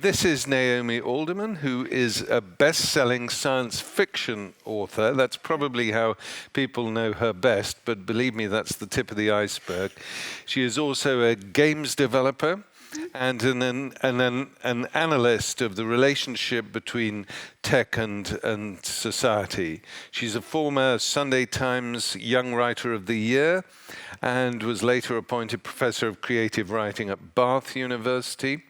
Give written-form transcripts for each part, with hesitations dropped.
This is Naomi Alderman, who is a best-selling science fiction author. That's probably how people know her best, but believe me, that's the tip of the iceberg. She is also a games developer and an analyst of the relationship between tech and society. She's a former Sunday Times Young Writer of the Year and was later appointed Professor of Creative Writing at Bath University.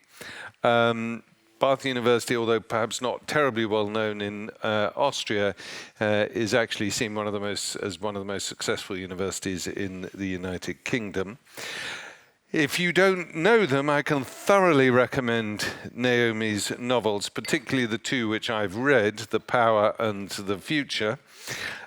Bath University, although perhaps not terribly well known in Austria, is actually seen as one of the most successful universities in the United Kingdom. If you don't know them, I can thoroughly recommend Naomi's novels, particularly the two which I've read, The Power and The Future.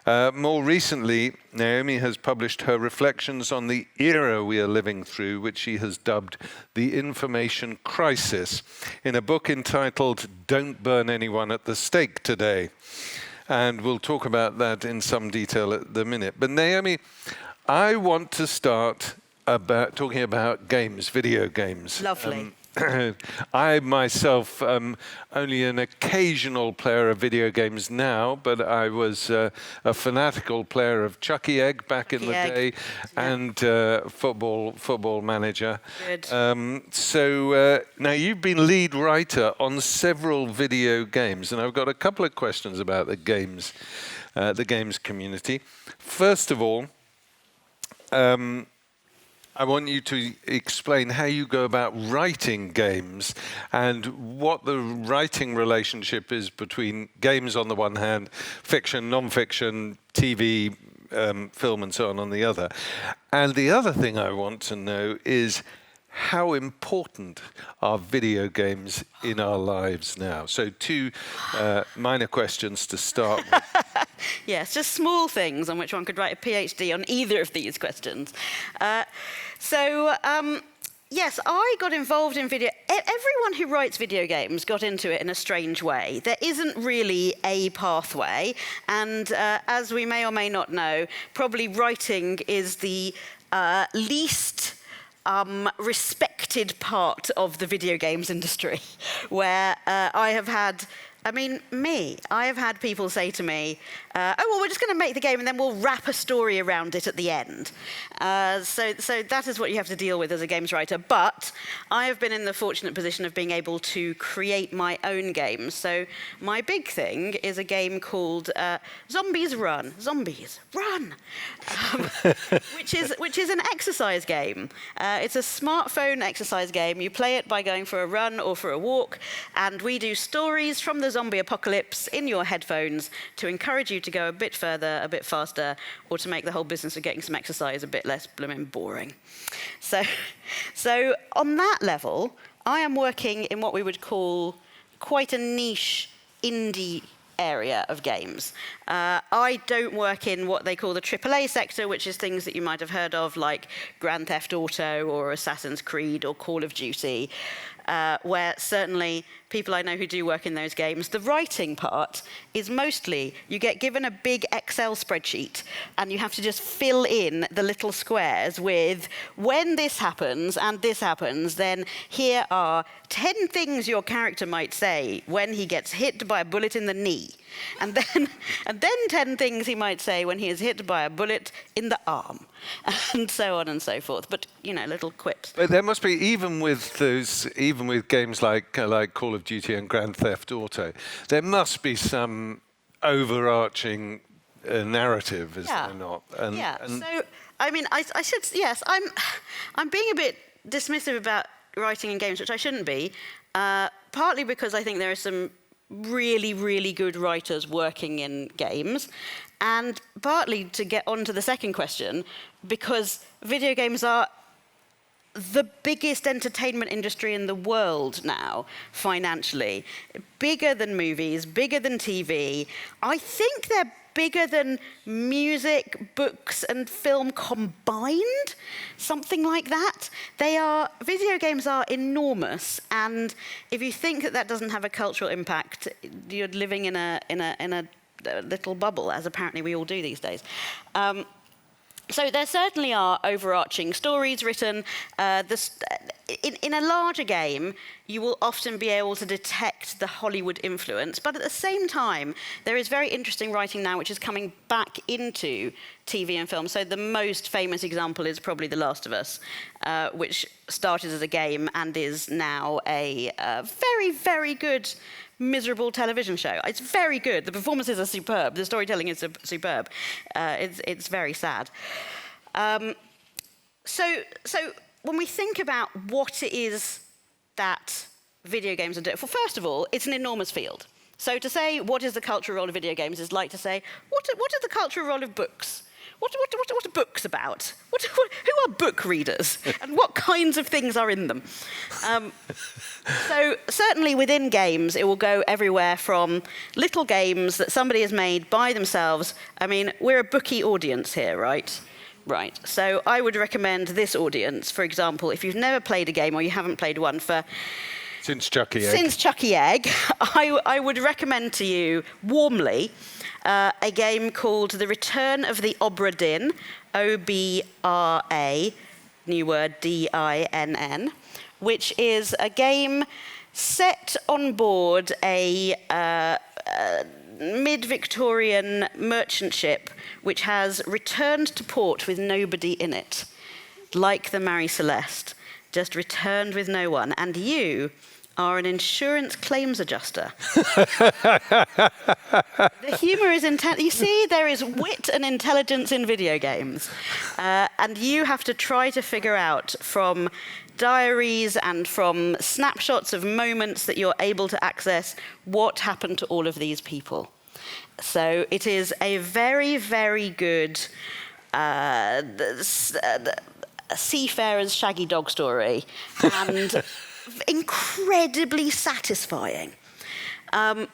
More recently, Naomi has published her reflections on the era we are living through, which she has dubbed the information crisis, in a book entitled Don't Burn Anyone at the Stake Today. And we'll talk about that in some detail at the minute. But Naomi, I want to start talking about games, video games. Lovely. I myself am only an occasional player of video games now, but I was a fanatical player of Chucky Egg back in the day, and Football Manager. Good. So now you've been lead writer on several video games, and I've got a couple of questions about the games community. First of all, I want you to explain how you go about writing games and what the writing relationship is between games on the one hand, fiction, non-fiction, TV, film and so on the other. And the other thing I want to know is how important are video games in our lives now? So two minor questions to start with. Yes, just small things on which one could write a PhD on either of these questions. Yes, I got involved in video. Everyone who writes video games got into it in a strange way. There isn't really a pathway, and as we may or may not know, probably writing is the least respected part of the video games industry, where I have had people say to me, oh, well, we're just going to make the game and then we'll wrap a story around it at the end. So that is what you have to deal with as a games writer. But I have been in the fortunate position of being able to create my own games. So my big thing is a game called Zombies Run, which is an exercise game. It's a smartphone exercise game. You play it by going for a run or for a walk, and we do stories from the zombie apocalypse in your headphones to encourage you to go a bit further, a bit faster, or to make the whole business of getting some exercise a bit less blooming boring. So on that level, I am working in what we would call quite a niche indie area of games. I don't work in what they call the AAA sector, which is things that you might have heard of, like Grand Theft Auto or Assassin's Creed or Call of Duty, where certainly people I know who do work in those games, the writing part is mostly you get given a big Excel spreadsheet and you have to just fill in the little squares with when this happens and this happens, then here are 10 things your character might say when he gets hit by a bullet in the knee. And then 10 things he might say when he is hit by a bullet in the arm, and so on and so forth. But, little quips. But there must be, even with games like Call of Duty and Grand Theft Auto, there must be some overarching narrative, is there not? So, I'm being a bit dismissive about writing in games, which I shouldn't be, partly because I think there are some really, really good writers working in games, and partly to get on to the second question, because video games are the biggest entertainment industry in the world now, financially. Bigger than movies, bigger than TV. I think they're bigger than music, books, and film combined, something like that. Video games are enormous, and if you think that doesn't have a cultural impact, you're living in a little bubble, as apparently we all do these days. So there certainly are overarching stories written. in a larger game, you will often be able to detect the Hollywood influence, but at the same time, there is very interesting writing now which is coming back into TV and film. So the most famous example is probably The Last of Us, which started as a game and is now a very, very good, miserable television show. It's very good. The performances are superb. The storytelling is superb. It's very sad. So when we think about what it is that video games are doing, well, first of all, it's an enormous field. So to say what is the cultural role of video games is like to say, what is the cultural role of books? What are books about? Who are book readers? And what kinds of things are in them? So certainly within games, it will go everywhere from little games that somebody has made by themselves. I mean, we're a bookie audience here, right? Right. So I would recommend this audience, for example, if you've never played a game or you haven't played one for... Since Chucky Egg. Since Chucky Egg, I would recommend to you warmly a game called The Return of the Obra Dinn, O-B-R-A, new word, D-I-N-N, which is a game set on board a mid-Victorian merchant ship which has returned to port with nobody in it, like the Marie Celeste, just returned with no one, and you are an insurance claims adjuster. The humour is intense. You see, there is wit and intelligence in video games, and you have to try to figure out from diaries and from snapshots of moments that you're able to access what happened to all of these people. So it is a very, very good seafarer's shaggy dog story, and incredibly satisfying. A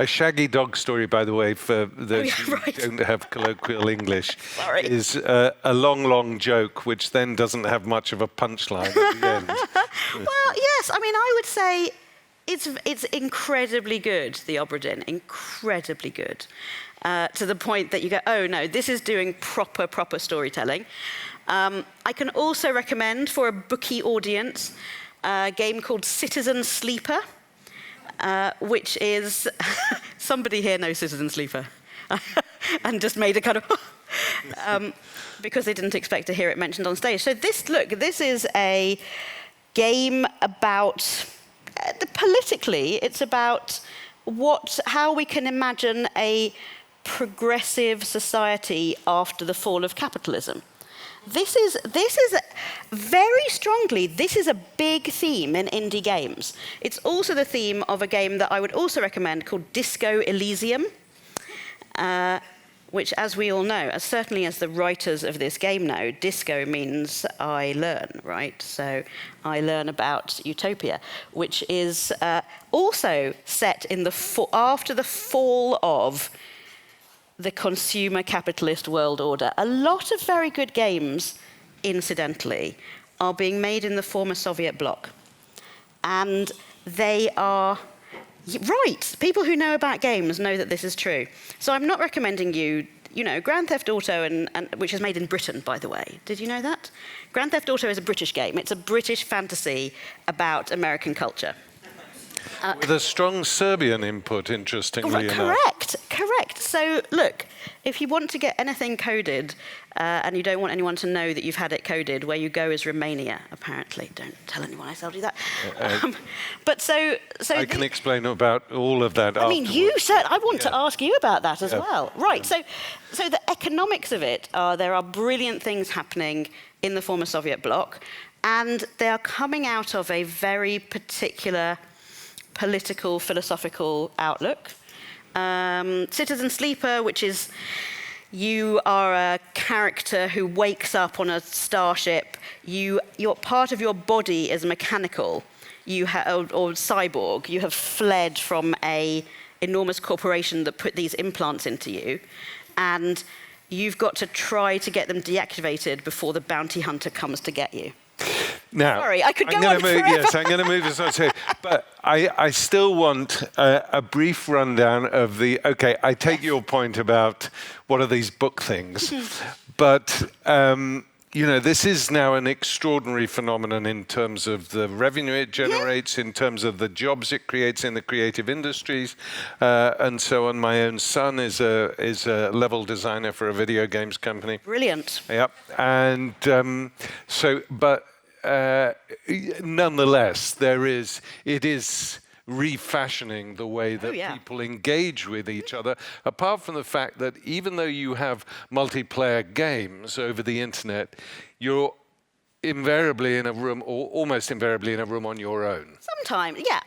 shaggy dog story, by the way, for those who don't have colloquial English, is a long, long joke, which then doesn't have much of a punchline at the end. Well, yes, I mean, I would say it's incredibly good, the Obra Dinn, incredibly good, to the point that you go, oh no, this is doing proper storytelling. I can also recommend for a bookie audience a game called Citizen Sleeper, which is somebody here knows Citizen Sleeper, and just made a kind of because they didn't expect to hear it mentioned on stage. So this is a game about politically, it's about how we can imagine a progressive society after the fall of capitalism. This is very strongly, this is a big theme in indie games. It's also the theme of a game that I would also recommend called Disco Elysium, which, as we all know, as certainly as the writers of this game know, disco means I learn, right? So I learn about utopia, which is also set in after the fall of the consumer capitalist world order. A lot of very good games, incidentally, are being made in the former Soviet bloc. And they are, right, people who know about games know that this is true. So I'm not recommending you know, Grand Theft Auto, which is made in Britain, by the way. Did you know that? Grand Theft Auto is a British game. It's a British fantasy about American culture. With a strong Serbian input, interestingly enough. Correct. So, look, if you want to get anything coded and you don't want anyone to know that you've had it coded, where you go is Romania, apparently. Don't tell anyone I told you that. But so I can explain about all of that I mean, you said, I want to ask you about that as well. Right, so the economics of it are, there are brilliant things happening in the former Soviet bloc, and they are coming out of a very particular political, philosophical outlook. Citizen Sleeper, which is you are a character who wakes up on a starship. Your part of your body is mechanical, or cyborg. You have fled from an enormous corporation that put these implants into you, and you've got to try to get them deactivated before the bounty hunter comes to get you. Now, sorry, I could go on forever. Yes, I'm going to move this on to, but I still want a brief rundown of okay, I take your point about what are these book things, but you know, this is now an extraordinary phenomenon in terms of the revenue it generates, in terms of the jobs it creates in the creative industries, and so on. My own son is a level designer for a video games company. Brilliant. Yep. And nonetheless, it is refashioning the way that people engage with each other, apart from the fact that even though you have multiplayer games over the internet, you're invariably in a room, or almost invariably in a room on your own. Sometimes, yeah.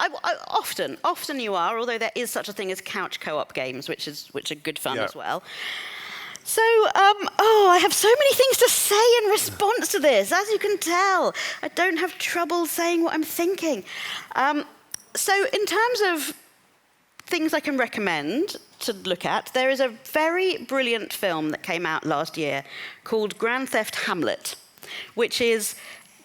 Often you are, although there is such a thing as couch co-op games, which are good fun as well. So, I have so many things to say in response to this. As you can tell, I don't have trouble saying what I'm thinking. So in terms of things I can recommend to look at, there is a very brilliant film that came out last year called Grand Theft Hamlet, which is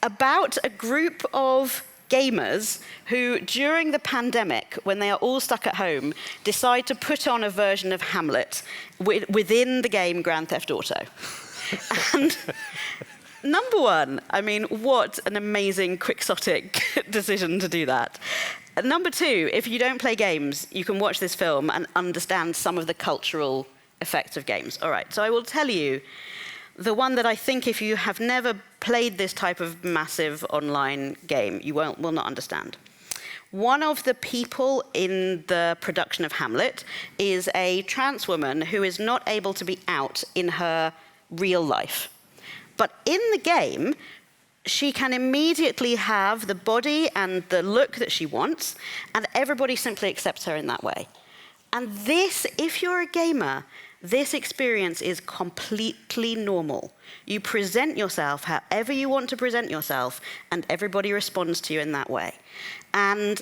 about a group of gamers who, during the pandemic, when they are all stuck at home, decide to put on a version of Hamlet within the game Grand Theft Auto. And number one, I mean, what an amazing quixotic decision to do that. Number two, if you don't play games, you can watch this film and understand some of the cultural effects of games. All right, so I will tell you the one that I think if you have never played this type of massive online game, you will not understand. One of the people in the production of Hamlet is a trans woman who is not able to be out in her real life. But in the game, she can immediately have the body and the look that she wants, and everybody simply accepts her in that way. And this, if you're a gamer, this experience is completely normal. You present yourself however you want to present yourself, and everybody responds to you in that way. And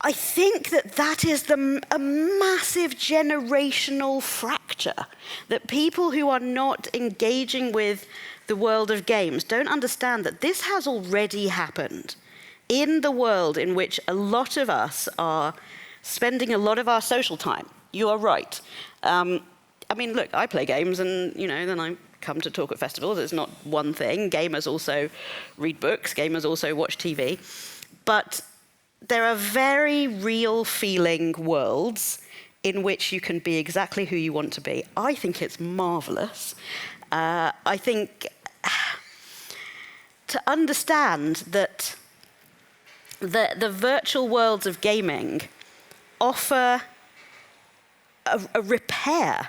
I think that is a massive generational fracture, that people who are not engaging with the world of games don't understand that this has already happened in the world in which a lot of us are spending a lot of our social time. You are right. I mean, look, I play games and, then I come to talk at festivals. It's not one thing. Gamers also read books. Gamers also watch TV. But there are very real feeling worlds in which you can be exactly who you want to be. I think it's marvelous. I think to understand that the virtual worlds of gaming offer a repair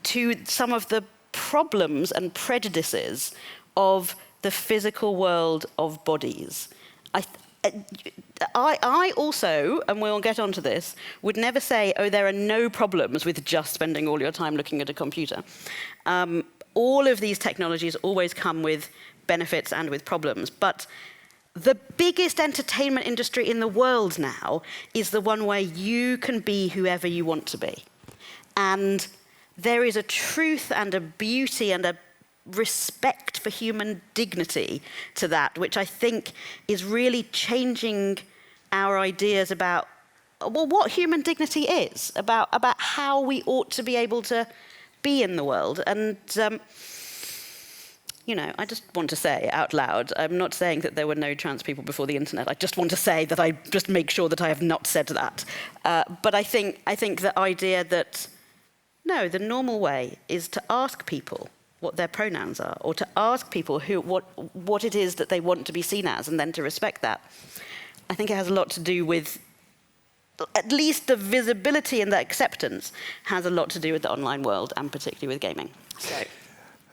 to some of the problems and prejudices of the physical world of bodies. I also, and we'll get onto this, would never say, there are no problems with just spending all your time looking at a computer. All of these technologies always come with benefits and with problems, but the biggest entertainment industry in the world now is the one where you can be whoever you want to be. And there is a truth and a beauty and a respect for human dignity to that, which I think is really changing our ideas about what human dignity is, about how we ought to be able to be in the world. And I just want to say out loud, I'm not saying that there were no trans people before the internet. I just want to say that I just make sure that I have not said that. But I think the idea that, no, the normal way is to ask people what their pronouns are, or to ask people what it is that they want to be seen as, and then to respect that. I think it has a lot to do with, at least the visibility and the acceptance has a lot to do with the online world, and particularly with gaming. So.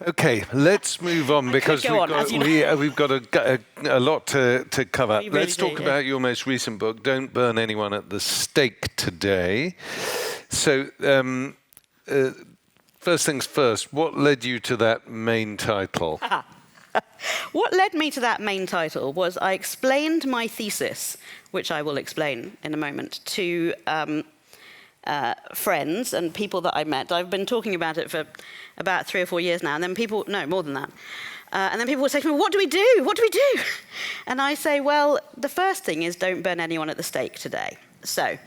Okay, let's move on, because we've got a lot to cover. Let's talk about your most recent book, Don't Burn Anyone at the Stake Today. So, first things first, what led you to that main title? What led me to that main title was I explained my thesis, which I will explain in a moment, to friends and people that I met. I've been talking about it for about 3 or 4 years now, and then people, no, more than that. And then people would say to me, what do we do? What do we do? And I say, well, the first thing is don't burn anyone at the stake today. So,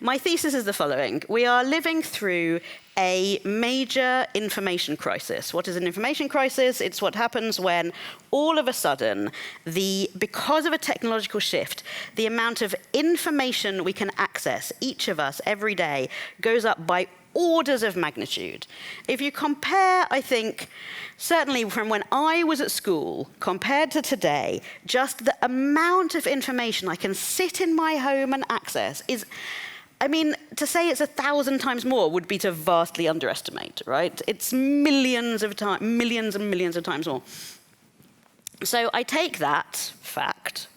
my thesis is the following. We are living through a major information crisis. What is an information crisis? It's what happens when all of a sudden, because of a technological shift, the amount of information we can access, each of us, every day, goes up by orders of magnitude. If you compare, I think, certainly from when I was at school, compared to today, just the amount of information I can sit in my home and access is, I mean, to say it's 1,000 times more would be to vastly underestimate, right? It's millions and millions of times more. So I take that fact,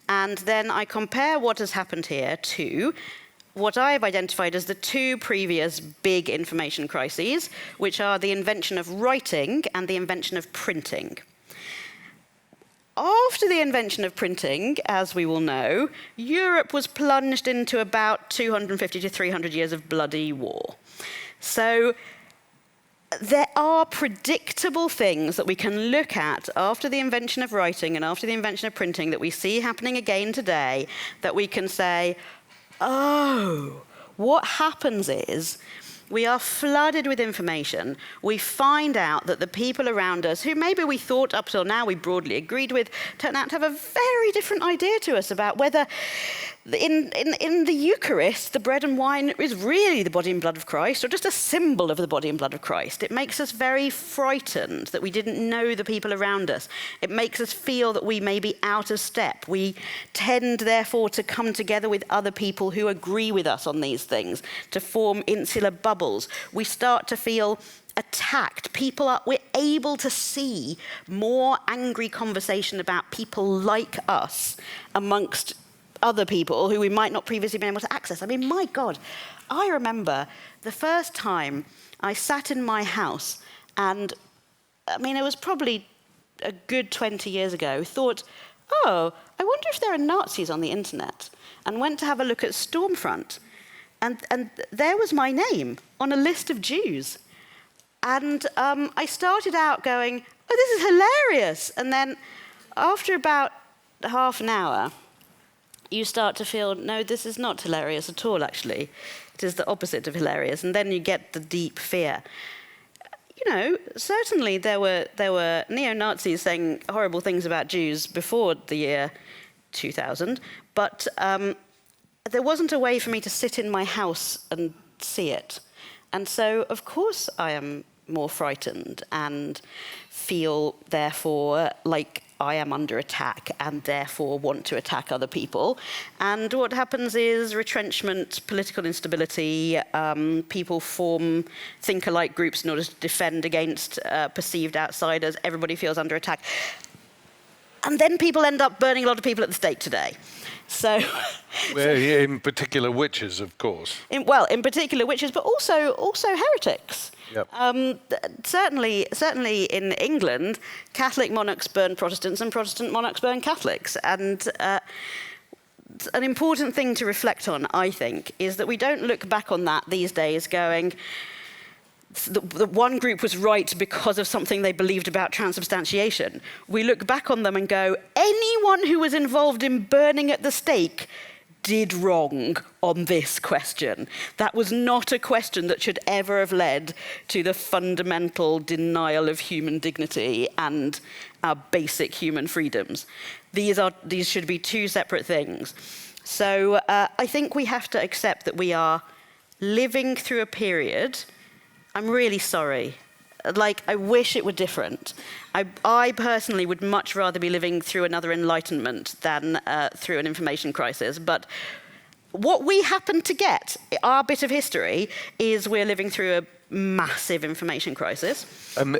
and then I compare what has happened here to what I've identified as the two previous big information crises, which are the invention of writing and the invention of printing. After the invention of printing, as we will know, Europe was plunged into about 250 to 300 years of bloody war. So there are predictable things that we can look at after the invention of writing and after the invention of printing that we see happening again today, that we can say, oh, what happens is we are flooded with information. We find out that the people around us, who maybe we thought up till now we broadly agreed with, turn out to have a very different idea to us about whether in the Eucharist, the bread and wine is really the body and blood of Christ, or just a symbol of the body and blood of Christ. It makes us very frightened that we didn't know the people around us. It makes us feel that we may be out of step. We tend, therefore, to come together with other people who agree with us on these things, to form insular bubbles. We start to feel attacked. We're able to see more angry conversation about people like us amongst other people who we might not previously been able to access. I mean, my God, I remember the first time I sat in my house and, I mean, it was probably a good 20 years ago, thought, oh, I wonder if there are Nazis on the internet, and went to have a look at Stormfront. And there was my name on a list of Jews. And I started out going, oh, this is hilarious. And then after about half an hour, you start to feel, no, this is not hilarious at all, actually. It is the opposite of hilarious. And then you get the deep fear. You know, certainly there were neo-Nazis saying horrible things about Jews before the year 2000, but there wasn't a way for me to sit in my house and see it. And so, of course, I am more frightened and feel, therefore, like I am under attack and therefore want to attack other people. And what happens is retrenchment, political instability, people form think-alike groups in order to defend against perceived outsiders. Everybody feels under attack. And then people end up burning a lot of people at the stake today. So, well, in particular witches, of course. In particular witches, but also heretics. Yep. Certainly in England, Catholic monarchs burn Protestants and Protestant monarchs burn Catholics. And an important thing to reflect on, I think, is that we don't look back on that these days going, the one group was right because of something they believed about transubstantiation. We look back on them and go, anyone who was involved in burning at the stake did wrong on this question. That was not a question that should ever have led to the fundamental denial of human dignity and our basic human freedoms. These should be two separate things. So I think we have to accept that we are living through a period. I'm really sorry. Like, I wish it were different. I personally would much rather be living through another enlightenment than through an information crisis. But what we happen to get, our bit of history, is we're living through a massive information crisis.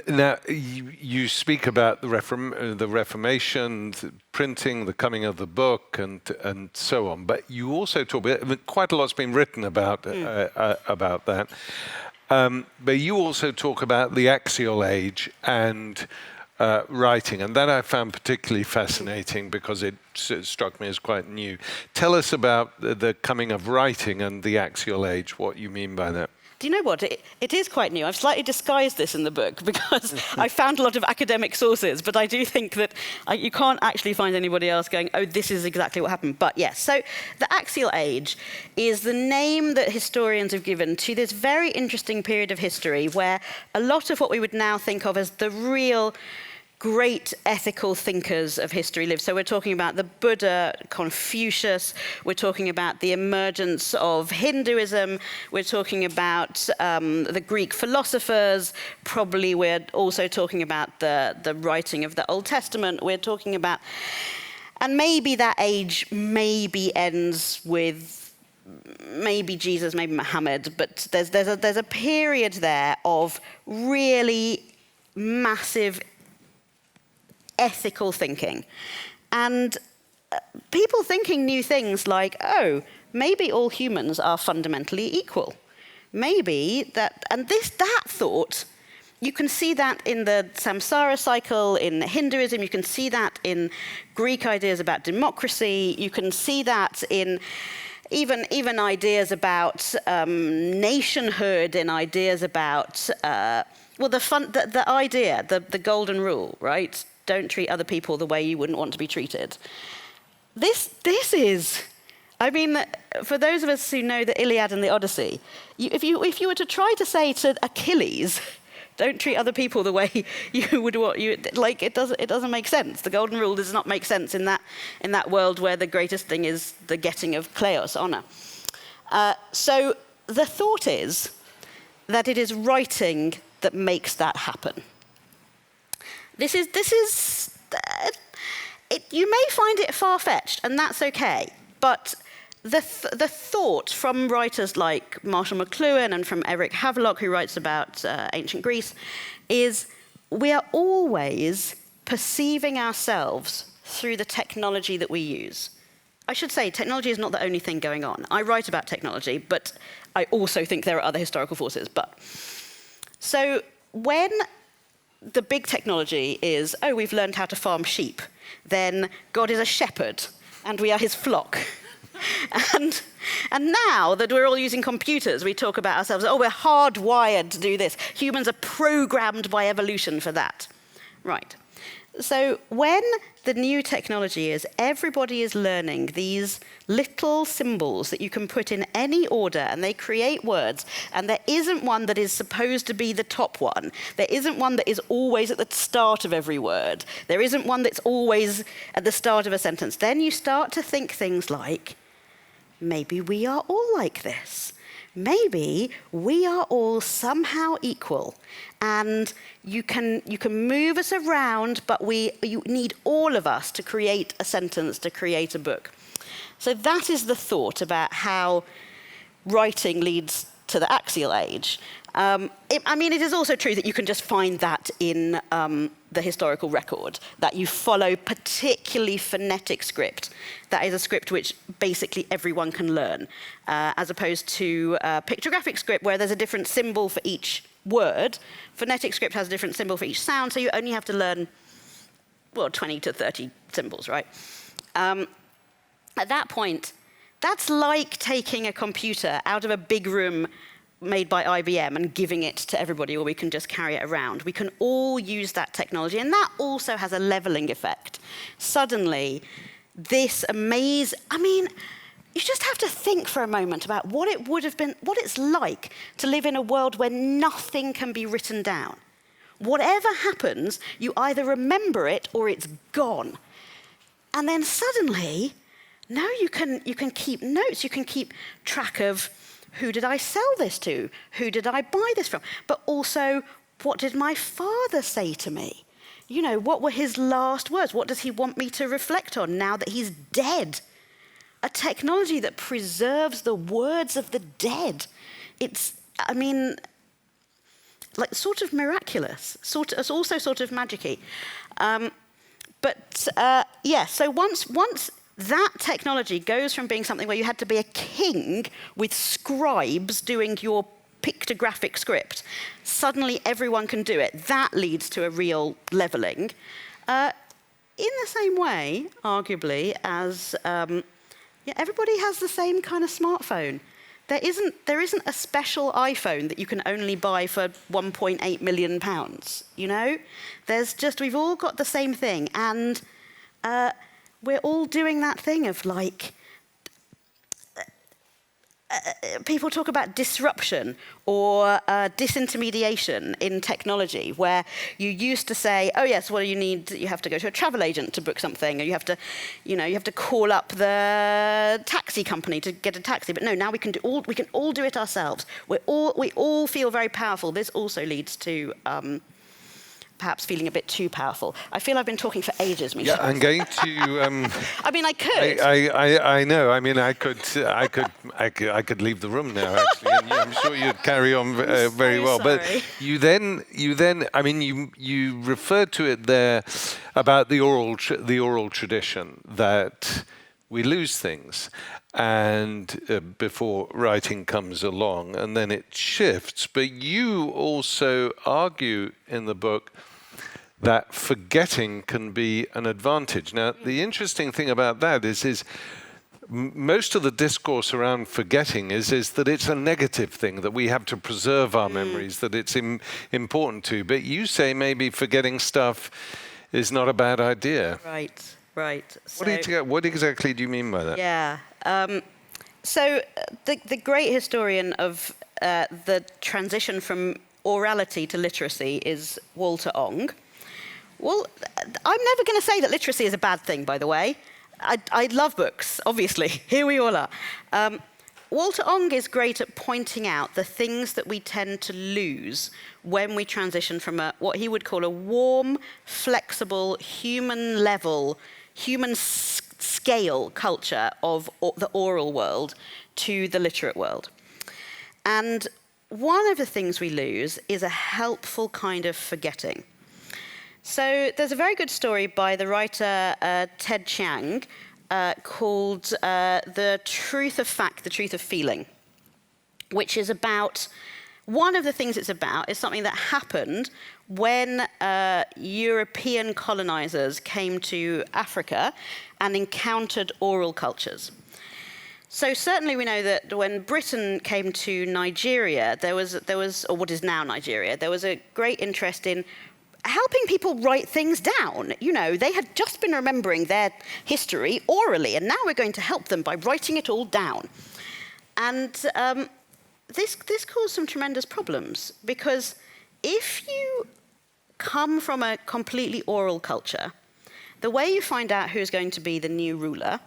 Now, you speak about the Reformation, the printing, the coming of the book, and so on. But you also talk about, quite a lot's been written about that. But you also talk about the axial age and writing, and that I found particularly fascinating because it struck me as quite new. Tell us about the coming of writing and the axial age, what you mean by that. do you know what? It is quite new. I've slightly disguised this in the book because I found a lot of academic sources, but I do think that you can't actually find anybody else going, oh, this is exactly what happened. But yes, so the axial age is the name that historians have given to this very interesting period of history where a lot of what we would now think of as the real great ethical thinkers of history lived. So we're talking about the Buddha, Confucius, we're talking about the emergence of Hinduism, we're talking about the Greek philosophers, probably we're also talking about the writing of the Old Testament, we're talking about, and maybe that age maybe ends with maybe Jesus, maybe Muhammad, but there's a period there of really massive ethical thinking. And people thinking new things like, oh, maybe all humans are fundamentally equal. Maybe that, and that thought, you can see that in the samsara cycle, in Hinduism, you can see that in Greek ideas about democracy, you can see that in even ideas about nationhood, in ideas about, well, the idea, the golden rule, right? Don't treat other people the way you wouldn't want to be treated. This is, I mean, for those of us who know the Iliad and the Odyssey, if you were to try to say to Achilles, don't treat other people the way you would want, like it doesn't make sense. The golden rule does not make sense in that world where the greatest thing is the getting of kleos, honor. So the thought is that it is writing that makes that happen. This is you may find it far-fetched, and that's okay. But the thought from writers like Marshall McLuhan and from Eric Havelock, who writes about ancient Greece, is we are always perceiving ourselves through the technology that we use. I should say, technology is not the only thing going on. I write about technology, but I also think there are other historical forces. So when the big technology is, oh, we've learned how to farm sheep, then God is a shepherd, and we are his flock. and now that we're all using computers, we talk about ourselves, oh, we're hardwired to do this. Humans are programmed by evolution for that. Right. So when the new technology is, everybody is learning these little symbols that you can put in any order and they create words, and there isn't one that is supposed to be the top one. There isn't one that is always at the start of every word. There isn't one that's always at the start of a sentence. Then you start to think things like, maybe we are all like this. Maybe we are all somehow equal, and you can move us around, but you need all of us to create a sentence, to create a book. So that is the thought about how writing leads to the axial age. It is also true that you can just find that in the historical record, that you follow particularly phonetic script. That is a script which basically everyone can learn, as opposed to pictographic script where there's a different symbol for each word. Phonetic script has a different symbol for each sound, so you only have to learn, well, 20 to 30 symbols, right? At that point, that's like taking a computer out of a big room made by IBM and giving it to everybody, or we can just carry it around. We can all use that technology, and that also has a leveling effect. Suddenly, this amazing, you just have to think for a moment about what it would have been, what it's like to live in a world where nothing can be written down. Whatever happens, you either remember it or it's gone. And then suddenly, now you can keep notes, you can keep track of who did I sell this to? Who did I buy this from? But also, what did my father say to me? You know, what were his last words? What does he want me to reflect on now that he's dead? A technology that preserves the words of the dead. It's sort of miraculous. It's also sort of magic-y. So once that technology goes from being something where you had to be a king with scribes doing your pictographic script, suddenly everyone can do it. That leads to a real leveling. In the same way, arguably, as everybody has the same kind of smartphone. there isn't a special iPhone that you can only buy for £1.8 million. You know, we've all got the same thing, and we're all doing that thing of like. People talk about disruption or disintermediation in technology, where you used to say, "Oh yes, well you have to go to a travel agent to book something, or you have to call up the taxi company to get a taxi." But no, now we can all do it ourselves. We all feel very powerful. This also leads to perhaps feeling a bit too powerful. I feel I've been talking for ages, Misha. Yeah, I'm going to. I mean, I could. I know. I mean, I could leave the room now. Actually, and I'm sure you'd carry on very well. Sorry. But you then. I mean, you referred to it there about the oral tradition, that we lose things, and before writing comes along, and then it shifts. But you also argue in the book that forgetting can be an advantage. Now, the interesting thing about that is most of the discourse around forgetting is that it's a negative thing, that we have to preserve our memories, that it's important to. But you say maybe forgetting stuff is not a bad idea. Right. What exactly do you mean by that? Yeah. So the great historian of the transition from orality to literacy is Walter Ong. Well, I'm never going to say that literacy is a bad thing, by the way. I love books, obviously. Here we all are. Walter Ong is great at pointing out the things that we tend to lose when we transition from what he would call a warm, flexible, human scale culture of the oral world to the literate world. And one of the things we lose is a helpful kind of forgetting. So there's a very good story by the writer Ted Chiang called The Truth of Fact, the Truth of Feeling, which is about, one of the things it's about is something that happened when European colonizers came to Africa and encountered oral cultures. So certainly we know that when Britain came to Nigeria, there was, or what is now Nigeria, there was a great interest in helping people write things down. You know, they had just been remembering their history orally, and now we're going to help them by writing it all down. And this caused some tremendous problems, because if you come from a completely oral culture, the way you find out who's going to be the new ruler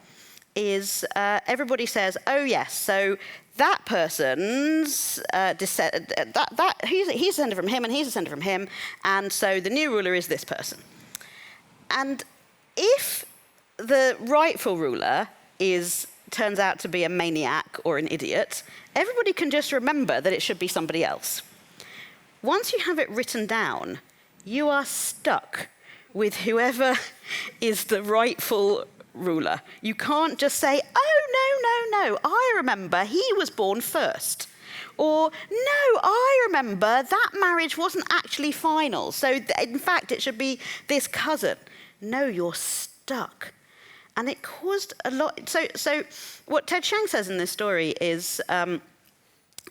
is everybody says, "Oh yes, so that person's he's a descendant from him, and he's a descendant from him, and so the new ruler is this person." And if the rightful ruler turns out to be a maniac or an idiot, everybody can just remember that it should be somebody else. Once you have it written down, you are stuck with whoever is the rightful ruler. You can't just say, "Oh, no, I remember he was born first." Or, "No, I remember that marriage wasn't actually final, so in fact it should be this cousin." No, you're stuck. And it caused a lot. So what Ted Chiang says in this story is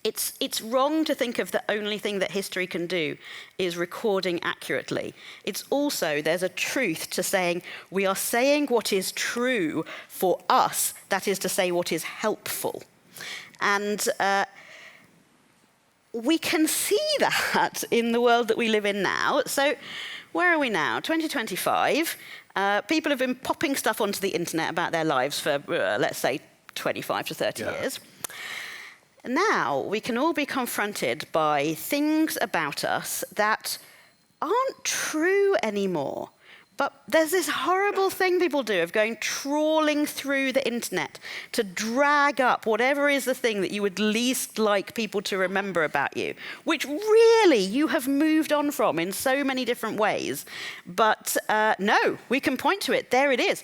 it's wrong to think of the only thing that history can do is recording accurately. It's also, there's a truth to saying we are saying what is true for us, that is to say what is helpful. And we can see that in the world that we live in now. So where are we now? 2025. People have been popping stuff onto the internet about their lives for, let's say, 25 to 30 years. Now we can all be confronted by things about us that aren't true anymore. But there's this horrible thing people do of going trawling through the internet to drag up whatever is the thing that you would least like people to remember about you, which really you have moved on from in so many different ways. But no, we can point to it. There it is.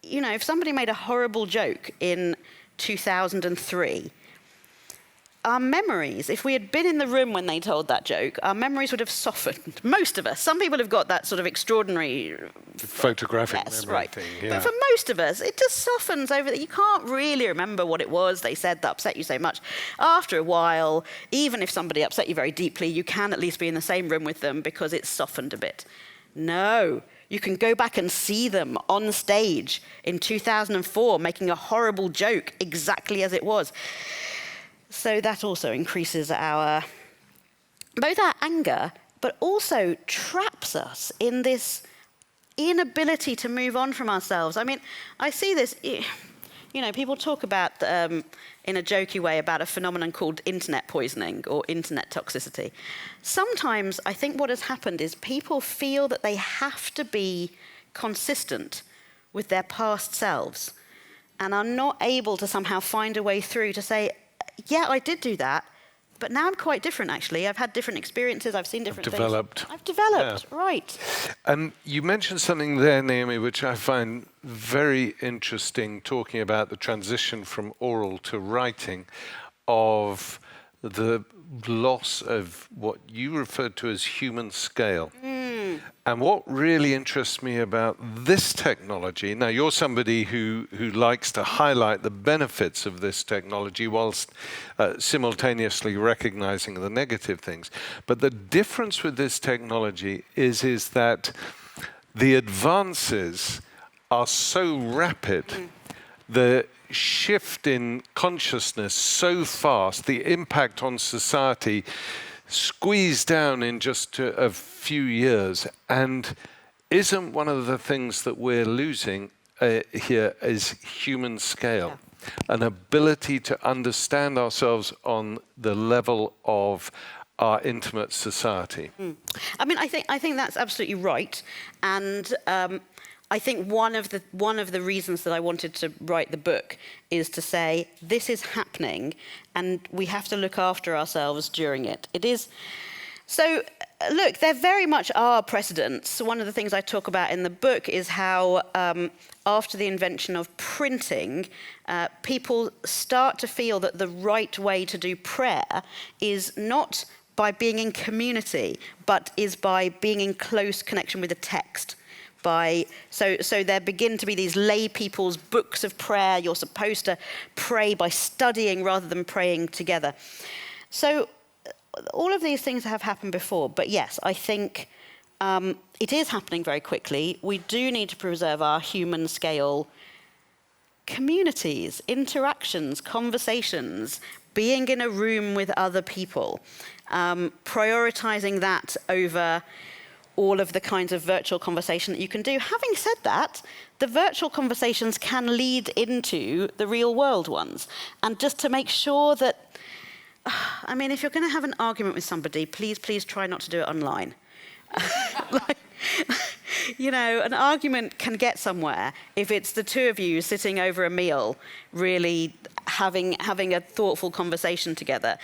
You know, if somebody made a horrible joke in 2003, our memories, if we had been in the room when they told that joke, our memories would have softened. Most of us. Some people have got that sort of extraordinary photographic yes, memory right. thing. Yeah. But for most of us, it just softens over that. You can't really remember what it was they said that upset you so much. After a while, even if somebody upset you very deeply, you can at least be in the same room with them because it's softened a bit. No. You can go back and see them on stage in 2004 making a horrible joke exactly as it was. So that also increases both our anger, but also traps us in this inability to move on from ourselves. I mean, I see this, people talk about, in a jokey way, about a phenomenon called internet poisoning or internet toxicity. Sometimes I think what has happened is people feel that they have to be consistent with their past selves and are not able to somehow find a way through to say, yeah, I did do that, but now I'm quite different, actually. I've had different experiences. I've seen different things. I've developed, yeah. Right. And you mentioned something there, Naomi, which I find very interesting, talking about the transition from oral to writing, of the loss of what you referred to as human scale. And what really interests me about this technology, now you're somebody who likes to highlight the benefits of this technology whilst simultaneously recognizing the negative things. But the difference with this technology is that the advances are so rapid, the shift in consciousness so fast, the impact on society squeezed down in just a few years. And isn't one of the things that we're losing here is human scale, an ability to understand ourselves on the level of our intimate society? I mean, I think that's absolutely right. And I think one of the reasons that I wanted to write the book is to say this is happening and we have to look after ourselves during it. It is so. Look, there very much are precedents. One of the things I talk about in the book is how after the invention of printing, people start to feel that the right way to do prayer is not by being in community, but is by being in close connection with the text. So there begin to be these lay people's books of prayer. You're supposed to pray by studying rather than praying together. So all of these things have happened before. But yes, I think it is happening very quickly. We do need to preserve our human scale communities, interactions, conversations, being in a room with other people, prioritizing that over all of the kinds of virtual conversation that you can do. Having said that, the virtual conversations can lead into the real world ones. And just to make sure that, I mean, if you're going to have an argument with somebody, please try not to do it online. An argument can get somewhere if it's the two of you sitting over a meal, really having a thoughtful conversation together.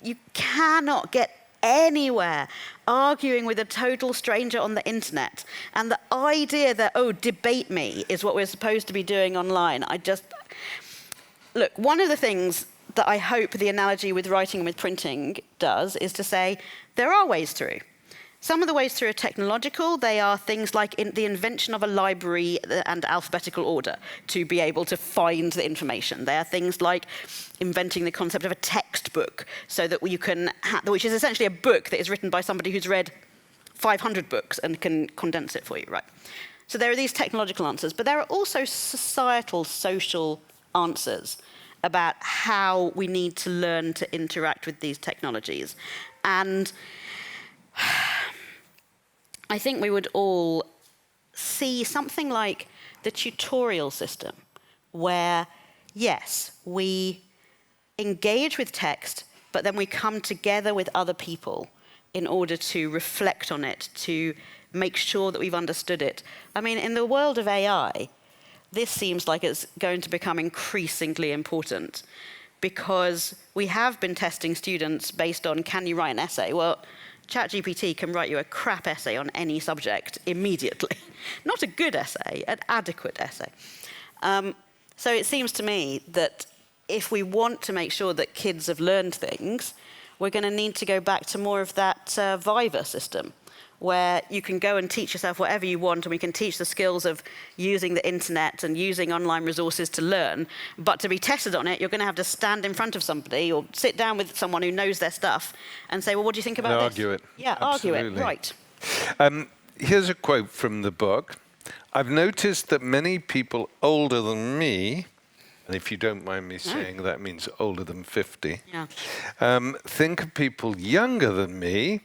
You cannot get anywhere arguing with a total stranger on the internet. And the idea that, debate me is what we're supposed to be doing online. Look, one of the things that I hope the analogy with writing and with printing does is to say there are ways through. Some of the ways through are technological. They are things like the invention of a library and alphabetical order to be able to find the information. They are things like inventing the concept of a textbook so that you can, which is essentially a book that is written by somebody who's read 500 books and can condense it for you, right? So there are these technological answers, but there are also societal, social answers about how we need to learn to interact with these technologies. And I think we would all see something like the tutorial system, where, yes, we engage with text, but then we come together with other people in order to reflect on it, to make sure that we've understood it. I mean, in the world of AI, this seems like it's going to become increasingly important because we have been testing students based on, can you write an essay? Well, ChatGPT can write you a crap essay on any subject immediately. Not a good essay, an adequate essay. So it seems to me that if we want to make sure that kids have learned things, we're going to need to go back to more of that Viva system, where you can go and teach yourself whatever you want, and we can teach the skills of using the internet and using online resources to learn. But to be tested on it, you're going to have to stand in front of somebody or sit down with someone who knows their stuff and say, well, what do you think about this? Argue it. Yeah, Absolutely. argue it, right. Here's a quote from the book. I've noticed that many people older than me, and if you don't mind me saying, that means older than 50, think of people younger than me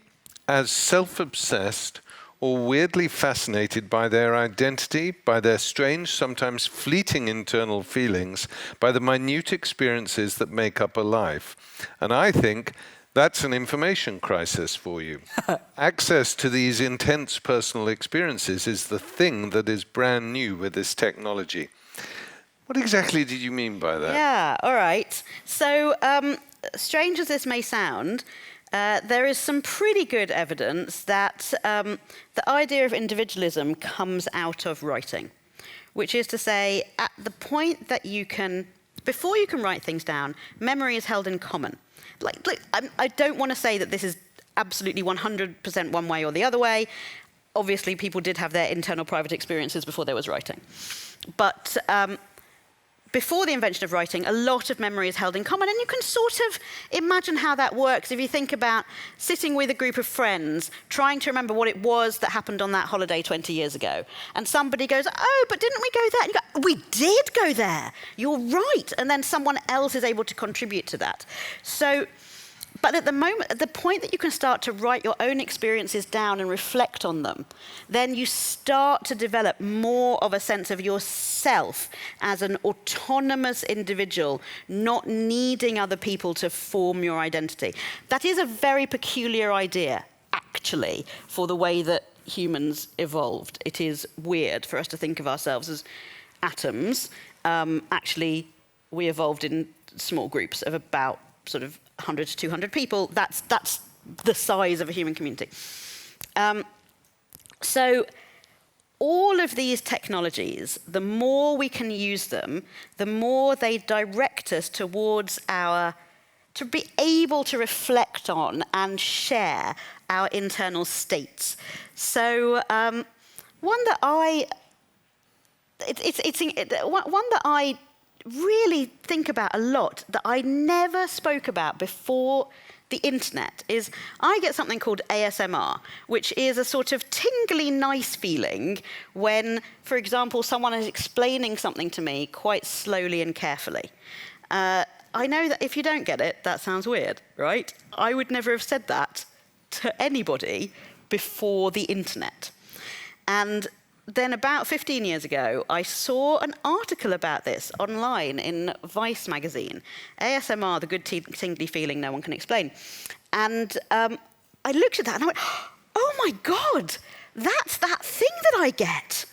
as self-obsessed or weirdly fascinated by their identity, by their strange, sometimes fleeting internal feelings, by the minute experiences that make up a life. And I think that's an information crisis for you. Access to these intense personal experiences is the thing that is brand new with this technology. What exactly did you mean by that? Yeah, all right. So, strange as this may sound, there is some pretty good evidence that the idea of individualism comes out of writing, which is to say, at the point that you can, before you can write things down, memory is held in common. I don't want to say that this is absolutely 100% one way or the other way. Obviously, people did have their internal private experiences before there was writing. But before the invention of writing, a lot of memory is held in common, and you can sort of imagine how that works if you think about sitting with a group of friends, trying to remember what it was that happened on that holiday 20 years ago. And somebody goes, oh, but didn't we go there? And you go, we did go there. You're right. And then someone else is able to contribute to that. So, but at the point that you can start to write your own experiences down and reflect on them, then you start to develop more of a sense of yourself as an autonomous individual, not needing other people to form your identity. That is a very peculiar idea, actually, for the way that humans evolved. It is weird for us to think of ourselves as atoms. Actually, we evolved in small groups of about sort of 100 to 200 people. That's the size of a human community. So all of these technologies, the more we can use them, the more they direct us towards to be able to reflect on and share our internal states. So one that I really think about a lot, that I never spoke about before the internet, is I get something called ASMR, which is a sort of tingly nice feeling when, for example, someone is explaining something to me quite slowly and carefully. I know that if you don't get it, that sounds weird, right? I would never have said that to anybody before the internet. And then about 15 years ago, I saw an article about this online in Vice magazine. ASMR, the good tingly feeling no one can explain. And I looked at that and I went, oh my God, that's that thing that I get.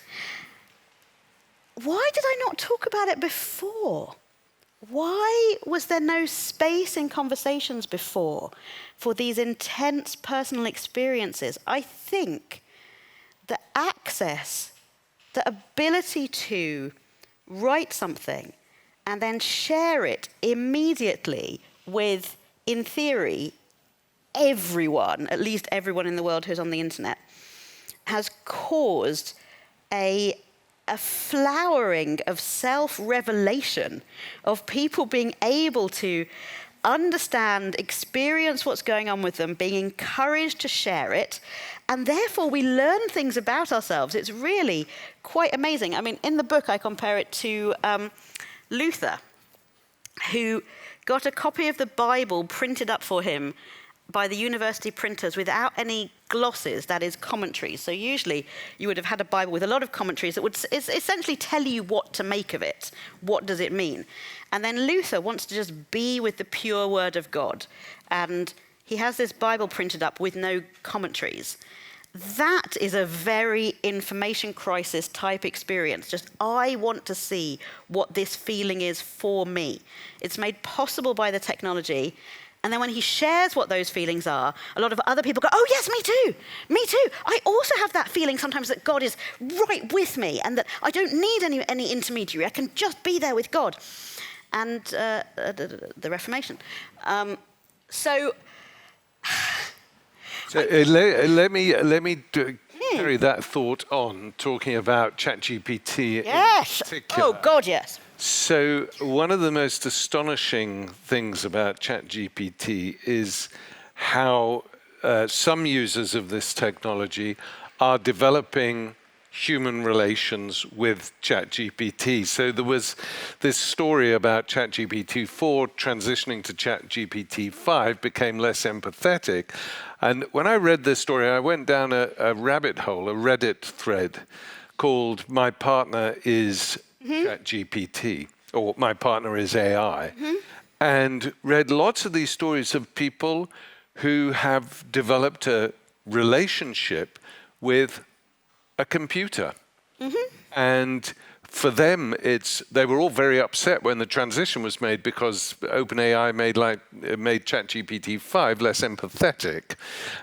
Why did I not talk about it before? Why was there no space in conversations before for these intense personal experiences? I think the access, the ability to write something and then share it immediately with, in theory, everyone, at least everyone in the world who's on the internet, has caused a flowering of self-revelation, of people being able to understand, experience what's going on with them, being encouraged to share it, and therefore we learn things about ourselves. It's really quite amazing. I mean, in the book I compare it to Luther, who got a copy of the Bible printed up for him by the university printers without any glosses, that is, commentaries. So usually you would have had a Bible with a lot of commentaries that would essentially tell you what to make of it. What does it mean? And then Luther wants to just be with the pure word of God. And he has this Bible printed up with no commentaries. That is a very information crisis type experience. Just, I want to see what this feeling is for me. It's made possible by the technology. And then when he shares what those feelings are, a lot of other people go, oh yes, me too, me too. I also have that feeling sometimes that God is right with me and that I don't need any intermediary. I can just be there with God. and the Reformation. So let me carry that thought on, talking about ChatGPT in particular. Oh, God, yes. So one of the most astonishing things about ChatGPT is how some users of this technology are developing human relations with ChatGPT. So there was this story about ChatGPT 4 transitioning to ChatGPT 5 became less empathetic. And when I read this story, I went down a rabbit hole, a Reddit thread called "My Partner is ChatGPT," or "My Partner is AI," and read lots of these stories of people who have developed a relationship with a computer. And for them, they were all very upset when the transition was made, because OpenAI made ChatGPT 5 less empathetic,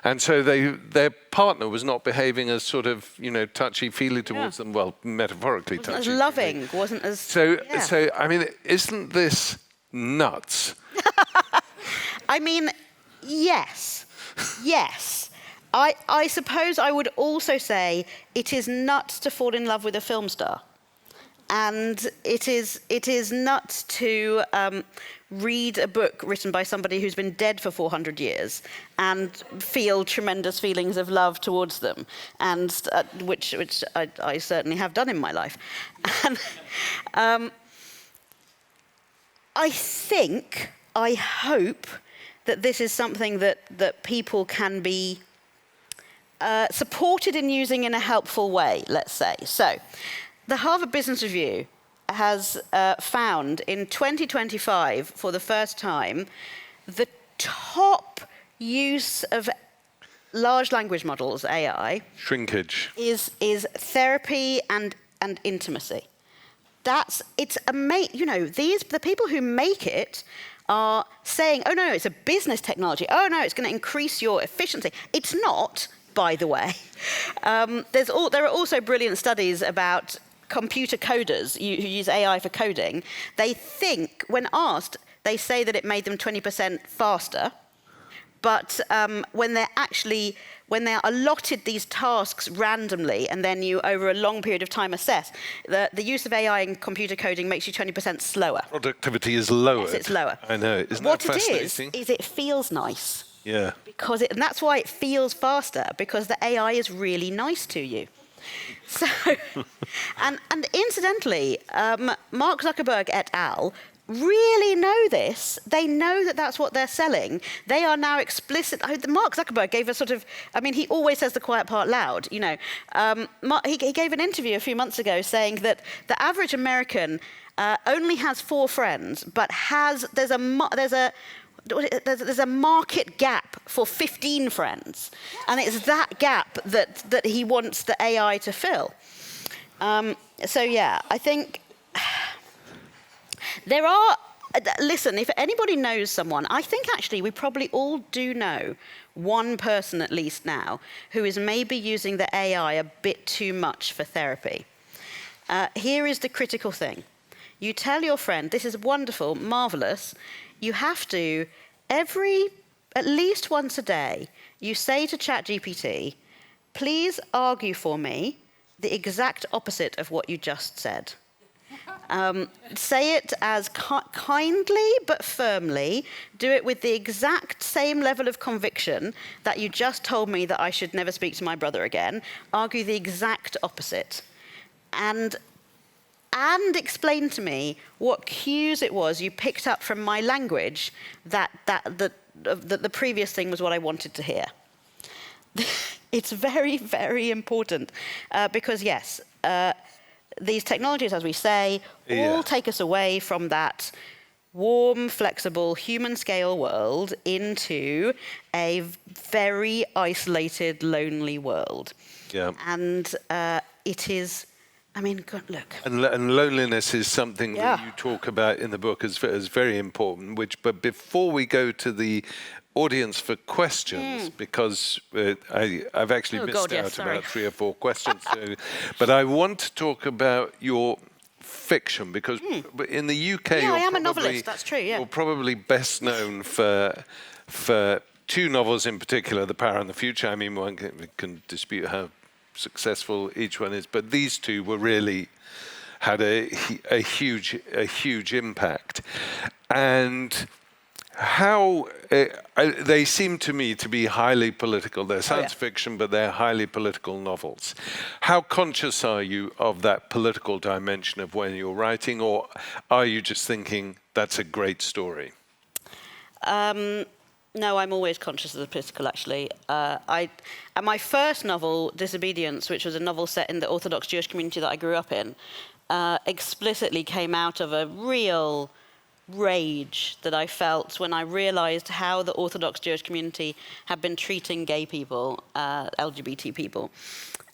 and so their partner was not behaving as sort of touchy-feely towards them. Well, metaphorically touchy. Wasn't as loving. Wasn't as So I mean, isn't this nuts? I mean, yes. I suppose I would also say it is nuts to fall in love with a film star. And it is nuts to read a book written by somebody who's been dead for 400 years and feel tremendous feelings of love towards them, and which I certainly have done in my life. And I hope that this is something that people can be supported in using in a helpful way, let's say. So, the Harvard Business Review has found in 2025, for the first time, the top use of large language models, AI, Shrinkage, is therapy and intimacy. It's amazing. The people who make it are saying, "Oh no, it's a business technology. Oh no, it's going to increase your efficiency." It's not, by the way. There are also brilliant studies about computer coders who use AI for coding. They think, when asked, they say that it made them 20% faster. But when they're allotted these tasks randomly, and then you, over a long period of time, assess, the use of AI in computer coding makes you 20% slower. Productivity is lower. Yes, it's lower. I know. Isn't what that fascinating? It is it feels nice. Yeah. And that's why it feels faster, because the AI is really nice to you. So, and incidentally, Mark Zuckerberg et al. Really know this. They know that that's what they're selling. They are now explicit. Mark Zuckerberg gave a sort of, he always says the quiet part loud, He gave an interview a few months ago saying that the average American only has 4 friends, but there's a market gap for 15 friends. And it's that gap that he wants the AI to fill. I think there are, listen, if anybody knows someone, I think actually we probably all do know one person at least now who is maybe using the AI a bit too much for therapy. Here is the critical thing. You tell your friend, this is wonderful, marvelous. You have to, at least once a day, you say to ChatGPT, "Please argue for me the exact opposite of what you just said." Say it as kindly but firmly. Do it with the exact same level of conviction that you just told me that I should never speak to my brother again. Argue the exact opposite. And explain to me what cues it was you picked up from my language that the previous thing was what I wanted to hear. It's very, very important because, yes, these technologies, as we say, all take us away from that warm, flexible, human-scale world into a very isolated, lonely world. Yeah. And it is... God, look. And loneliness is something that you talk about in the book as very important. But before we go to the audience for questions, because I've actually missed out about 3 or 4 questions. But I want to talk about your fiction? Because in the UK, Yeah, I am a probably- novelist, that's true, yeah. You're probably best known for two novels in particular, The Power and the Future. I mean, one can dispute how successful each one is, but these two were really had a huge impact. And how they seem to me to be highly political. They're science fiction, but they're highly political novels. How conscious are you of that political dimension of when you're writing, or are you just thinking that's a great story? No, I'm always conscious of the political, actually. And my first novel, Disobedience, which was a novel set in the Orthodox Jewish community that I grew up in, explicitly came out of a real rage that I felt when I realized how the Orthodox Jewish community had been treating gay people, LGBT people.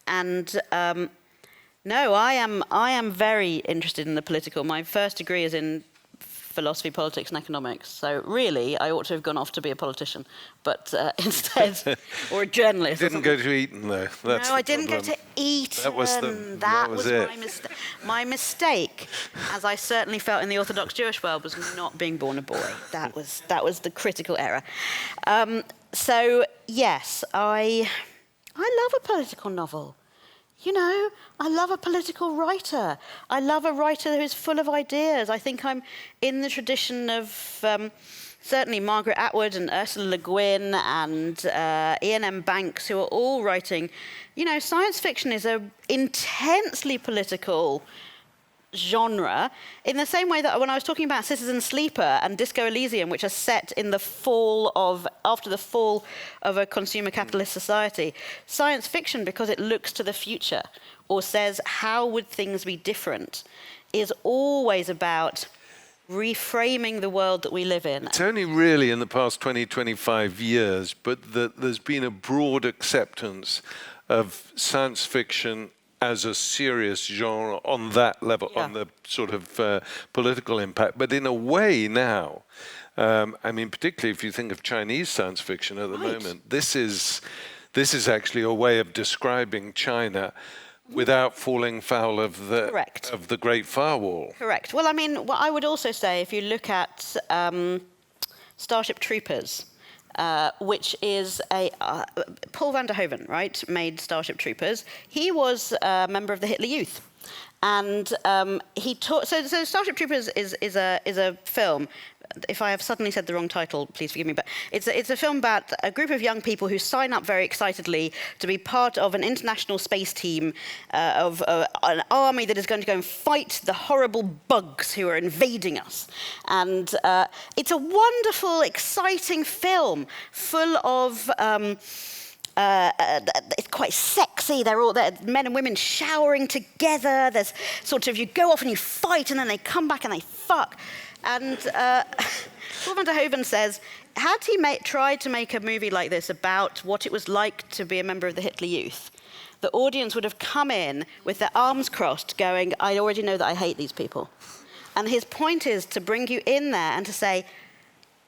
And no, I am very interested in the political. My first degree is in philosophy, politics, and economics. So really, I ought to have gone off to be a politician, but instead, or a journalist. Didn't go to Eton, though. That's no, I didn't go to Eton. That was my mistake, as I certainly felt in the Orthodox Jewish world, was not being born a boy. That was the critical error. So yes, I love a political novel. You know, I love a political writer. I love a writer who's full of ideas. I think I'm in the tradition of certainly Margaret Atwood and Ursula Le Guin and Ian M. Banks, who are all writing. You know, science fiction is an intensely political genre, in the same way that when I was talking about Citizen Sleeper and Disco Elysium, which are set in the after the fall of a consumer capitalist society, science fiction, because it looks to the future or says how would things be different, is always about reframing the world that we live in. It's only really in the past 20, 25 years, but there's been a broad acceptance of science fiction as a serious genre on that level, on the sort of political impact. But in a way now, I mean, particularly if you think of Chinese science fiction at the moment, this is actually a way of describing China without falling foul of the Great Firewall. Correct. Well, I mean, what I would also say, if you look at Starship Troopers, which is Paul van der Hoeven, right, made Starship Troopers. He was a member of the Hitler Youth, and he taught. So Starship Troopers is a film. If I have suddenly said the wrong title, please forgive me, but it's a film about a group of young people who sign up very excitedly to be part of an international space team of an army that is going to go and fight the horrible bugs who are invading us. And it's a wonderful, exciting film full of it's quite sexy. They're men and women showering together. There's sort of, you go off and you fight, and then they come back and they fuck. And Paul van der Hoeven says, had he tried to make a movie like this about what it was like to be a member of the Hitler Youth, the audience would have come in with their arms crossed going, I already know that I hate these people. And his point is to bring you in there and to say,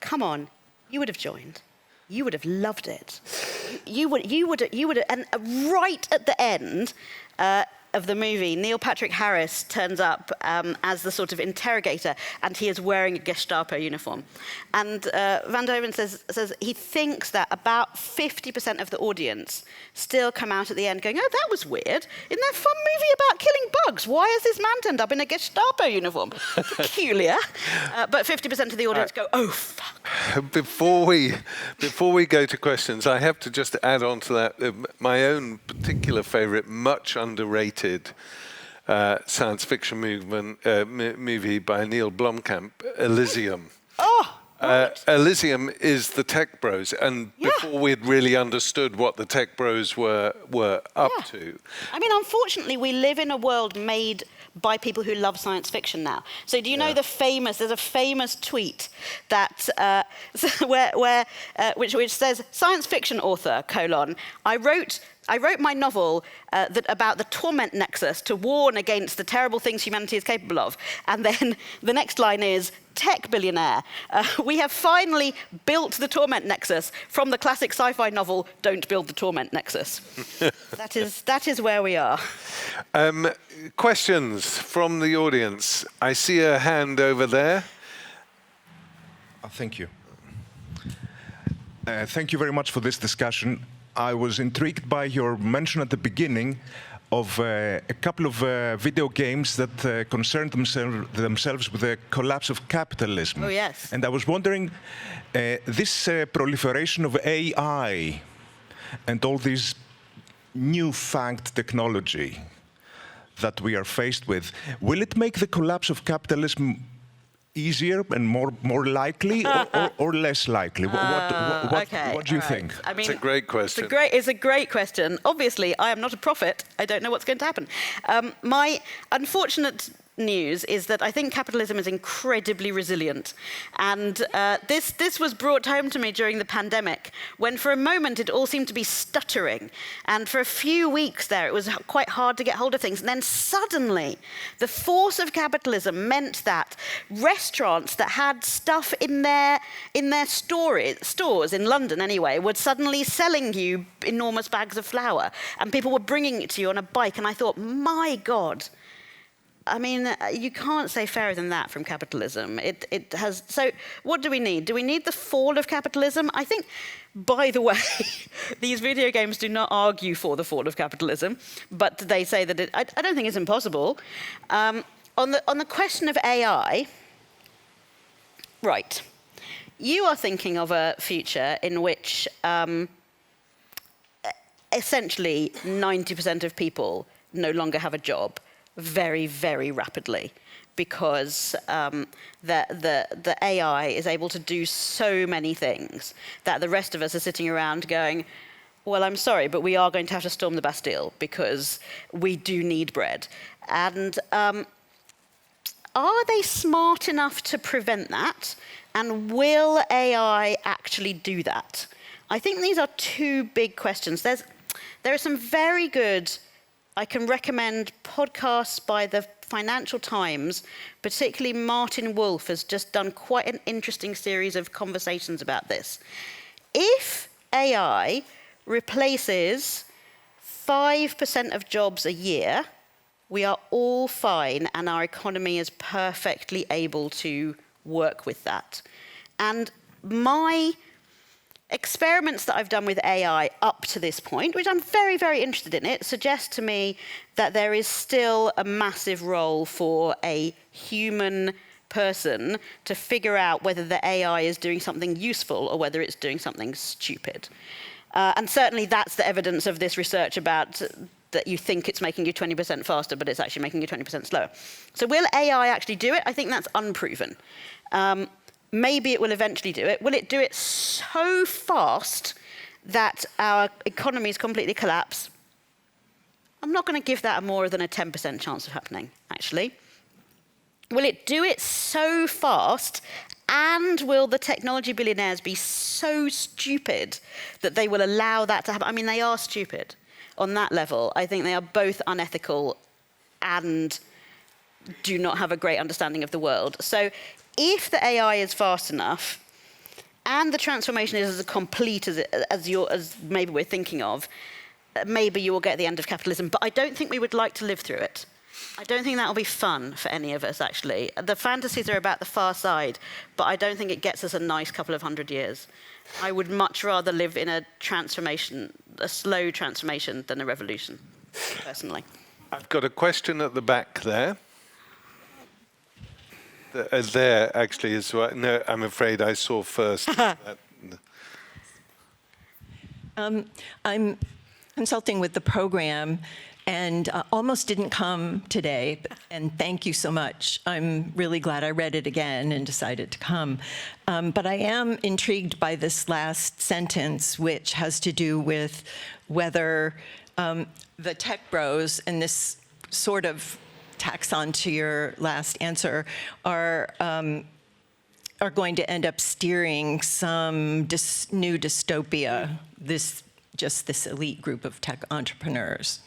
come on, you would have joined. You would have loved it. You would have, and right at the end of the movie, Neil Patrick Harris turns up as the sort of interrogator, and he is wearing a Gestapo uniform. And Van der Hoeven says he thinks that about 50% of the audience still come out at the end going, oh, that was weird. Isn't that a fun movie about killing bugs? Why has this man turned up in a Gestapo uniform? Peculiar. But 50% of the audience go, oh, fuck. Before we go to questions, I have to just add on to that my own particular favourite, much underrated science fiction movie by Neil Blomkamp, Elysium. Oh, right. Elysium is the Tech Bros, and before we'd really understood what the Tech Bros were up to. I mean, unfortunately, we live in a world made by people who love science fiction now. So do you know there's a famous tweet that which says, science fiction author, : I I wrote my novel about the torment nexus to warn against the terrible things humanity is capable of. And then the next line is, tech billionaire. We have finally built the torment nexus from the classic sci-fi novel, Don't Build the Torment Nexus. that is where we are. Questions from the audience? I see a hand over there. Thank you. Thank you very much for this discussion. I was intrigued by your mention at the beginning of a couple of video games that concerned themselves with the collapse of capitalism. Oh, yes. And I was wondering, this proliferation of AI and all this newfangled technology that we are faced with, will it make the collapse of capitalism easier and more likely or less likely? What do you think? I mean, it's a great question. It's a great question. Obviously, I am not a prophet. I don't know what's going to happen. My unfortunate news is that I think capitalism is incredibly resilient. And this was brought home to me during the pandemic, when for a moment it all seemed to be stuttering. And for a few weeks there, it was quite hard to get hold of things. And then suddenly, the force of capitalism meant that restaurants that had stuff in their stores, in London anyway, were suddenly selling you enormous bags of flour. And people were bringing it to you on a bike. And I thought, my God. I mean, you can't say fairer than that from capitalism. It has. So what do we need? Do we need the fall of capitalism? I think, by the way, these video games do not argue for the fall of capitalism, but they say that I don't think it's impossible. On the question of AI, right, you are thinking of a future in which essentially 90% of people no longer have a job, very, very rapidly, because the AI is able to do so many things that the rest of us are sitting around going, well, I'm sorry, but we are going to have to storm the Bastille because we do need bread. And are they smart enough to prevent that? And will AI actually do that? I think these are two big questions. There are some very good, I can recommend podcasts by the Financial Times, particularly Martin Wolf has just done quite an interesting series of conversations about this. If AI replaces 5% of jobs a year, we are all fine and our economy is perfectly able to work with that. And my experiments that I've done with AI up to this point, which I'm very, very interested in, it suggests to me that there is still a massive role for a human person to figure out whether the AI is doing something useful or whether it's doing something stupid. And certainly that's the evidence of this research about that you think it's making you 20% faster, but it's actually making you 20% slower. So will AI actually do it? I think that's unproven. Maybe it will eventually do it. Will it do it so fast that our economies completely collapse? I'm not going to give that a more than a 10% chance of happening, actually. Will it do it so fast, and will the technology billionaires be so stupid that they will allow that to happen? I mean, they are stupid on that level. I think they are both unethical and do not have a great understanding of the world. So if the AI is fast enough and the transformation is as complete as maybe we're thinking of, maybe you will get the end of capitalism. But I don't think we would like to live through it. I don't think that will be fun for any of us, actually. The fantasies are about the far side, but I don't think it gets us a nice couple of 100 years. I would much rather live in a transformation, a slow transformation, than a revolution, personally. I've got a question at the back there. There actually is. No, I'm afraid I saw first. I'm consulting with the program and almost didn't come today, and thank you so much. I'm really glad I read it again and decided to come. But I am intrigued by this last sentence, which has to do with whether the tech bros, and this sort of tacks on to your last answer, are going to end up steering some new dystopia, this just this elite group of tech entrepreneurs.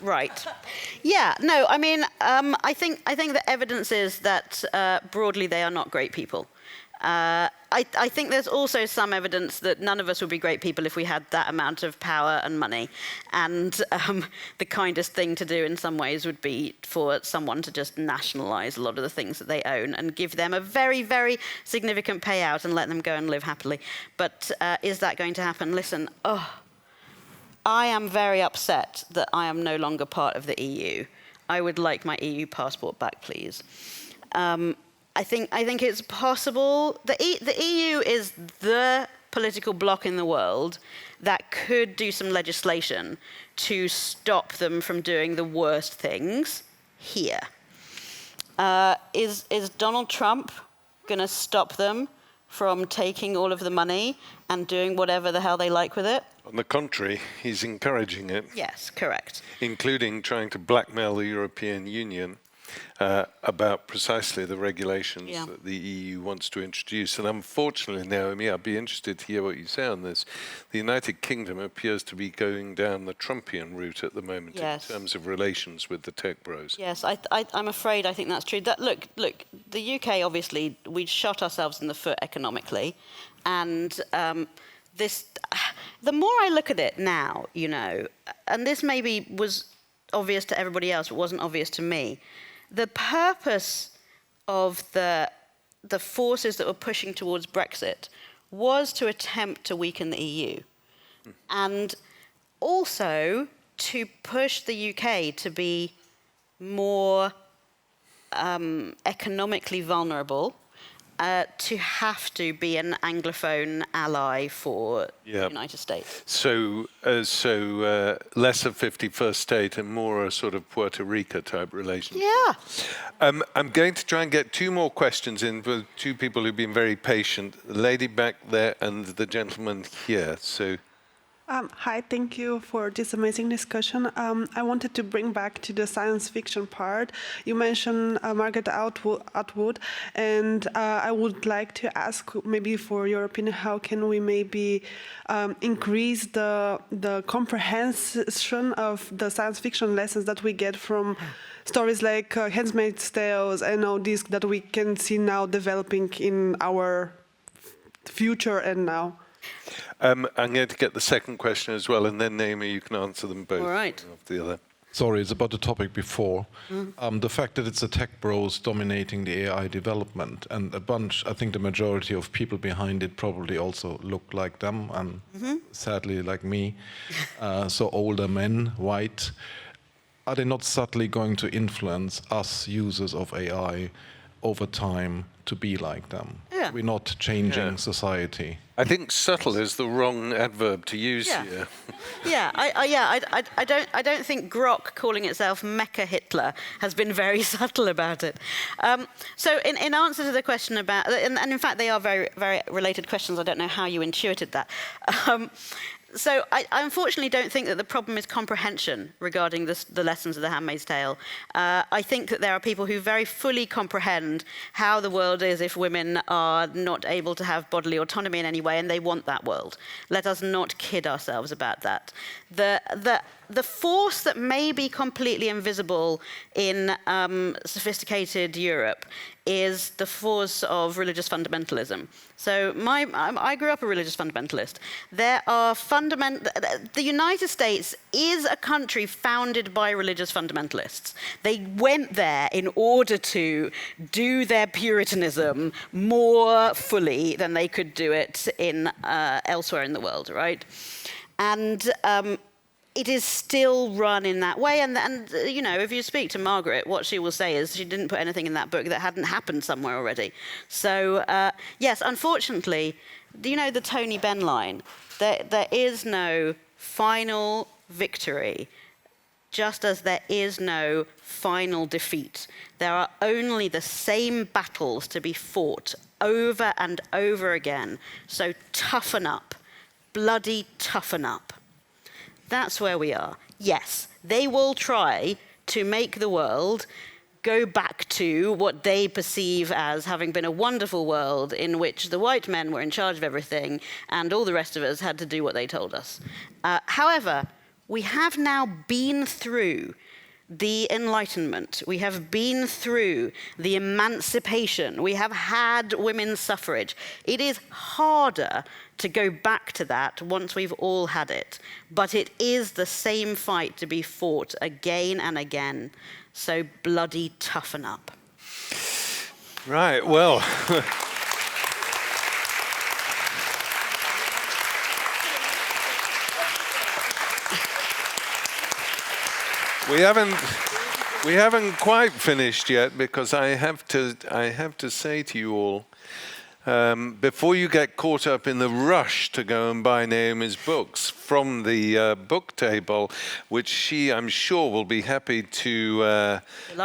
Right. Yeah. No. I mean, I think the evidence is that broadly they are not great people. I think there's also some evidence that none of us would be great people if we had that amount of power and money. And the kindest thing to do in some ways would be for someone to just nationalize a lot of the things that they own and give them a very, very significant payout and let them go and live happily. But is that going to happen? Listen, I am very upset that I am no longer part of the EU. I would like my EU passport back, please. I think it's possible. The EU is the political bloc in the world that could do some legislation to stop them from doing the worst things here. Is Donald Trump going to stop them from taking all of the money and doing whatever the hell they like with it? On the contrary, he's encouraging it. Yes, correct. Including trying to blackmail the European Union about precisely the regulations that the EU wants to introduce. And unfortunately, Naomi, I'd be interested to hear what you say on this. The United Kingdom appears to be going down the Trumpian route at the moment in terms of relations with the tech bros. Yes, I'm afraid I think that's true. Look, the UK, obviously, we shot ourselves in the foot economically. And the more I look at it now, you know, and this maybe was obvious to everybody else, but wasn't obvious to me, the purpose of the forces that were pushing towards Brexit was to attempt to weaken the EU. And also to push the UK to be more economically vulnerable, to have to be an Anglophone ally for the United States. So less of 51st state and more a sort of Puerto Rico type relationship. Yeah. I'm going to try and get two more questions in with two people who've been very patient. The lady back there and the gentleman here. So. Hi, thank you for this amazing discussion. I wanted to bring back to the science fiction part. You mentioned Margaret Atwood, and I would like to ask maybe for your opinion, how can we maybe increase the comprehension of the science fiction lessons that we get from stories like Handmaid's Tales and all these that we can see now developing in our future and now? I'm going to get the second question as well, and then Naomi, you can answer them both. All right. After the other. Sorry, it's about the topic before. The fact that it's the tech bros dominating the AI development, and I think the majority of people behind it probably also look like them, and sadly like me. So older men, white. Are they not subtly going to influence us users of AI over time to be like them? Yeah. We're not changing society. I think subtle is the wrong adverb to use here. I don't think Grok calling itself Mecha Hitler has been very subtle about it. So in answer to the question about, and in fact they are very, very related questions, I don't know how you intuited that. So I unfortunately don't think that the problem is comprehension regarding the lessons of The Handmaid's Tale. I think that there are people who very fully comprehend how the world is if women are not able to have bodily autonomy in any way, and they want that world. Let us not kid ourselves about that. The force that may be completely invisible in sophisticated Europe is the force of religious fundamentalism. So I grew up a religious fundamentalist. There are the United States is a country founded by religious fundamentalists. They went there in order to do their Puritanism more fully than they could do it in elsewhere in the world, right? And it is still run in that way, and you know, if you speak to Margaret, what she will say is she didn't put anything in that book that hadn't happened somewhere already. So yes, unfortunately, you know the Tony Benn line, there is no final victory, just as there is no final defeat. There are only the same battles to be fought over and over again. So toughen up, bloody toughen up. That's where we are. Yes, they will try to make the world go back to what they perceive as having been a wonderful world in which the white men were in charge of everything and all the rest of us had to do what they told us. However, we have now been through the Enlightenment. We have been through the emancipation. We have had women's suffrage. It is harder to go back to that once we've all had it. But it is the same fight to be fought again and again. So bloody toughen up. Right, well. We haven't quite finished yet, because I have to say to you all, before you get caught up in the rush to go and buy Naomi's books from the book table, which she, I'm sure, will be happy to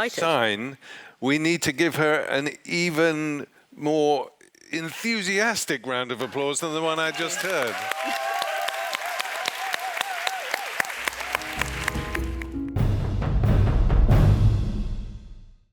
sign, we need to give her an even more enthusiastic round of applause than the one I just heard.